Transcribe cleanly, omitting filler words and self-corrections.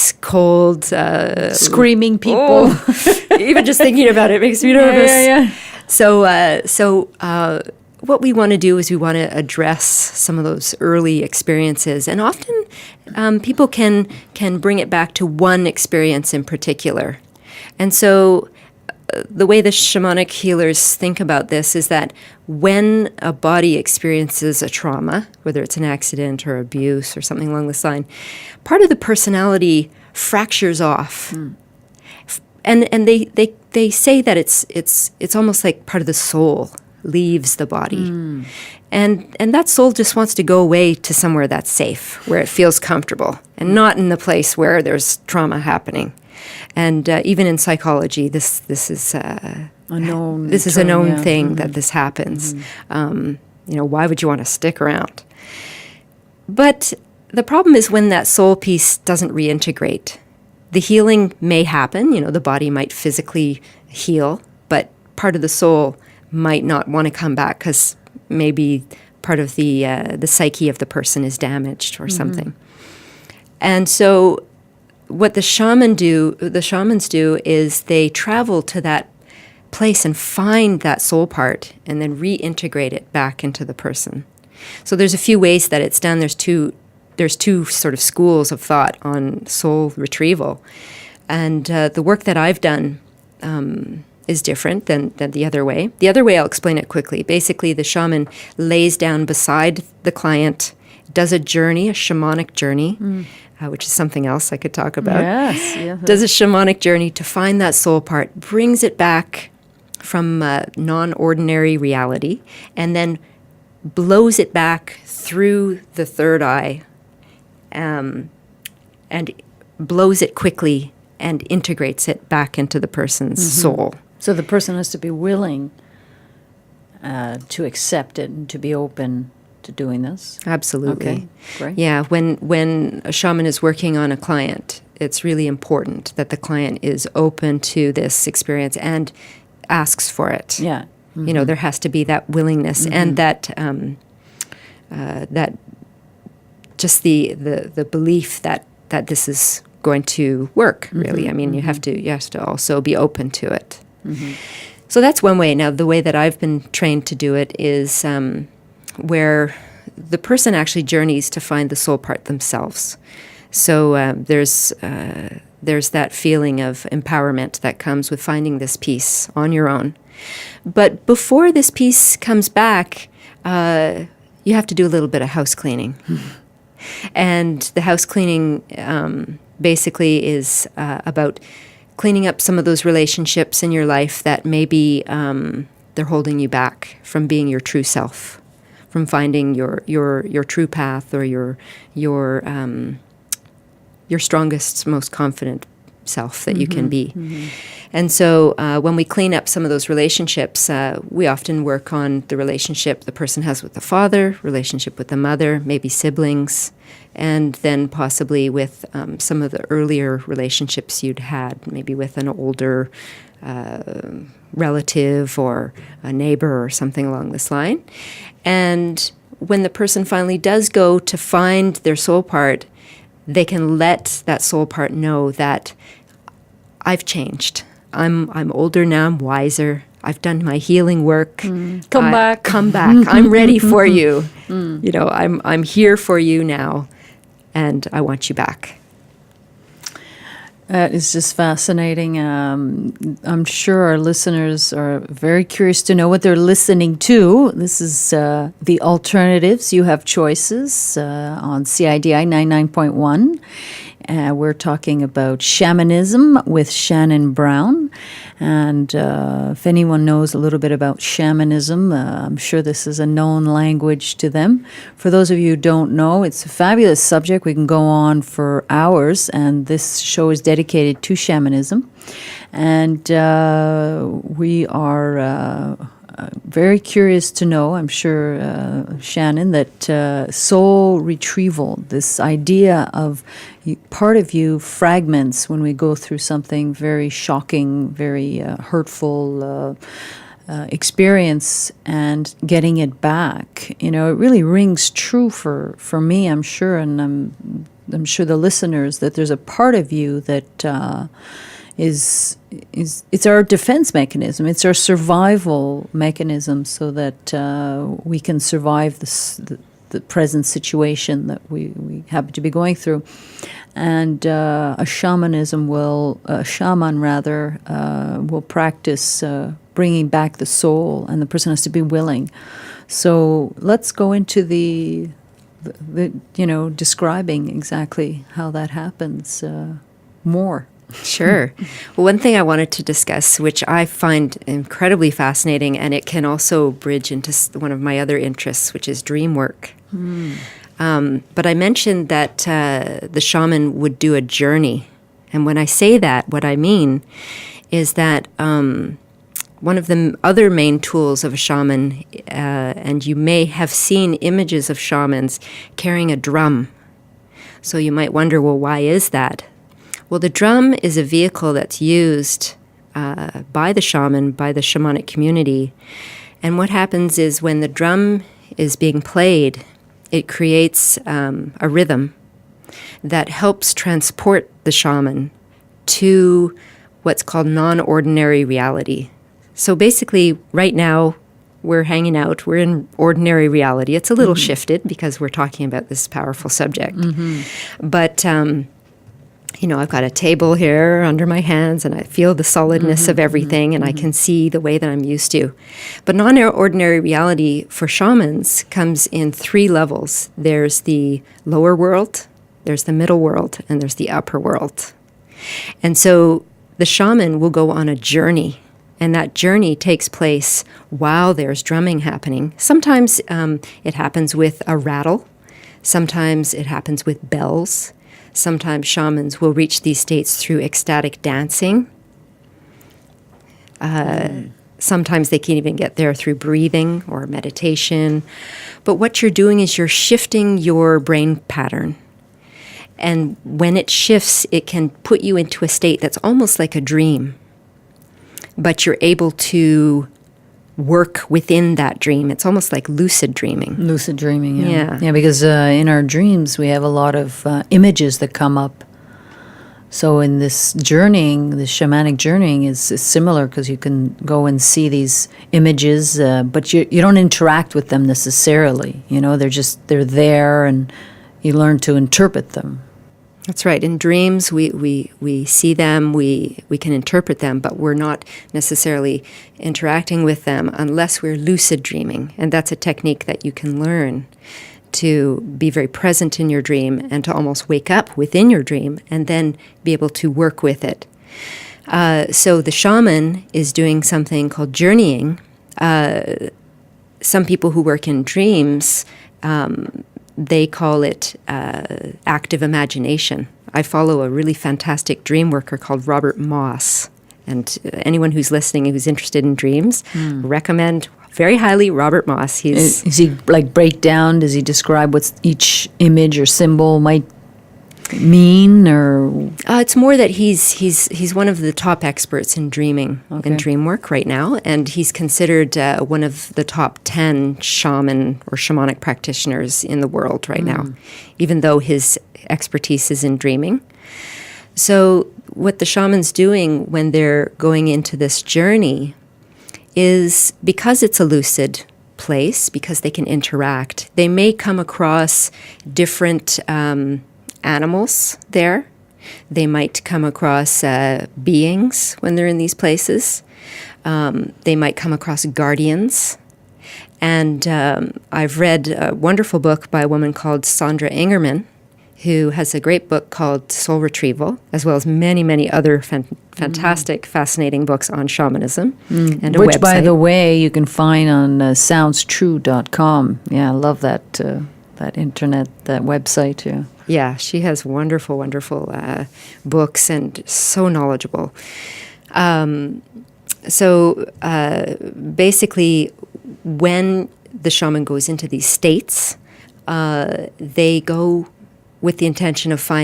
ice cold, screaming people. Even just thinking about it makes me nervous. Yeah. So what we want to do is we want to address some of those early experiences, and often people can bring it back to one experience in particular. And so the way the shamanic healers think about this is that when a body experiences a trauma, whether it's an accident or abuse or something along this line, part of the personality fractures off. And they say that it's almost like part of the soul leaves the body. And that soul just wants to go away to somewhere that's safe, where it feels comfortable, and not in the place where there's trauma happening. And even in psychology, this is a known thing that this happens. Why would you want to stick around? But the problem is when that soul piece doesn't reintegrate. The healing may happen. The body might physically heal, but part of the soul might not want to come back because maybe part of the psyche of the person is damaged or something. And so what the shamans do is they travel to that place and find that soul part and then reintegrate it back into the person. So there's a few ways that it's done. There's two sort of schools of thought on soul retrieval. And the work that I've done is different than the other way. The other way, I'll explain it quickly. Basically, the shaman lays down beside the client, does a shamanic journey, which is something else I could talk about. Yes. Yeah. Does a shamanic journey to find that soul part, brings it back from non-ordinary reality, and then blows it back through the third eye, and blows it quickly and integrates it back into the person's soul. So the person has to be willing to accept it and to be open to doing this? Absolutely. Okay, great. Yeah, when a shaman is working on a client, it's really important that the client is open to this experience and asks for it. Yeah. There has to be that willingness and that just the belief that this is going to work, really. I mean, you have to also be open to it. So that's one way. Now, the way that I've been trained to do it is where the person actually journeys to find the soul part themselves. So there's that feeling of empowerment that comes with finding this piece on your own. But before this piece comes back, you have to do a little bit of house cleaning. And the house cleaning basically is about cleaning up some of those relationships in your life that maybe they're holding you back from being your true self, from finding your true path or your strongest, most confident self that you can be. And so when we clean up some of those relationships, we often work on the relationship the person has with the father, relationship with the mother, maybe siblings, and then possibly with some of the earlier relationships you'd had, maybe with an older relative or a neighbor or something along this line. And when the person finally does go to find their soul part, they can let that soul part know that I've changed. I'm older now, I'm wiser. I've done my healing work. Come back. I'm ready for you. I'm here for you now, and I want you back. That is just fascinating. I'm sure our listeners are very curious to know what they're listening to. This is The Alternatives. You have choices on CIDI 99.1. We're talking about shamanism with Shannon Brown. And if anyone knows a little bit about shamanism, I'm sure this is a known language to them. For those of you who don't know, it's a fabulous subject. We can go on for hours, and this show is dedicated to shamanism. And we are very curious to know, I'm sure, Shannon, that soul retrieval, this idea of part of you fragments when we go through something very shocking, very hurtful experience, and getting it back. It really rings true for me, I'm sure, and I'm I'm sure the listeners, that there's a part of you that is it's our defense mechanism. It's our survival mechanism, so that we can survive the present situation that we happen to be going through. And a shaman will practice bringing back the soul, and the person has to be willing. So let's go into the describing exactly how that happens more. Sure. Well, one thing I wanted to discuss, which I find incredibly fascinating, and it can also bridge into one of my other interests, which is dream work. But I mentioned that the shaman would do a journey. And when I say that, what I mean is that one of the other main tools of a shaman, and you may have seen images of shamans carrying a drum. So you might wonder, well, why is that? Well, the drum is a vehicle that's used by the shaman, by the shamanic community. And what happens is when the drum is being played, it creates a rhythm that helps transport the shaman to what's called non-ordinary reality. So basically, right now, we're hanging out. We're in ordinary reality. It's a little shifted because we're talking about this powerful subject. But I've got a table here under my hands, and I feel the solidness of everything, and I can see the way that I'm used to. But non-ordinary reality for shamans comes in 3 levels. There's the lower world, there's the middle world, and there's the upper world. And so the shaman will go on a journey, and that journey takes place while there's drumming happening. Sometimes it happens with a rattle. Sometimes it happens with bells. Sometimes shamans will reach these states through ecstatic dancing. Sometimes they can even get there through breathing or meditation. But what you're doing is you're shifting your brain pattern. And when it shifts, it can put you into a state that's almost like a dream. But you're able to work within that dream. It's almost like lucid dreaming. Lucid dreaming, yeah. Yeah. Yeah, because in our dreams, we have a lot of images that come up. So in this journeying, the shamanic journeying is similar, because you can go and see these images, but you don't interact with them necessarily. They're there, and you learn to interpret them. That's right. In dreams, we see them, we can interpret them, but we're not necessarily interacting with them unless we're lucid dreaming. And that's a technique that you can learn to be very present in your dream and to almost wake up within your dream and then be able to work with it. So the shaman is doing something called journeying. Some people who work in dreams, they call it active imagination. I follow a really fantastic dream worker called Robert Moss. And anyone who's listening who's interested in dreams, recommend very highly Robert Moss. Is he break down? Does he describe what each image or symbol might mean, or? It's more that he's one of the top experts in dreaming and dream work right now, and he's considered one of the top 10 shaman or shamanic practitioners in the world right now, even though his expertise is in dreaming. So what the shaman's doing when they're going into this journey is, because it's a lucid place, because they can interact, they may come across different animals there. They might come across beings when they're in these places. They might come across guardians. And I've read a wonderful book by a woman called Sandra Ingerman, who has a great book called Soul Retrieval, as well as many, many other fantastic, fascinating books on shamanism, and a Which, website. by the way, you can find on soundstrue.com. Yeah, I love that that website too. Yeah, she has wonderful, wonderful books and so knowledgeable. So basically, when the shaman goes into these states, they go with the intention of finding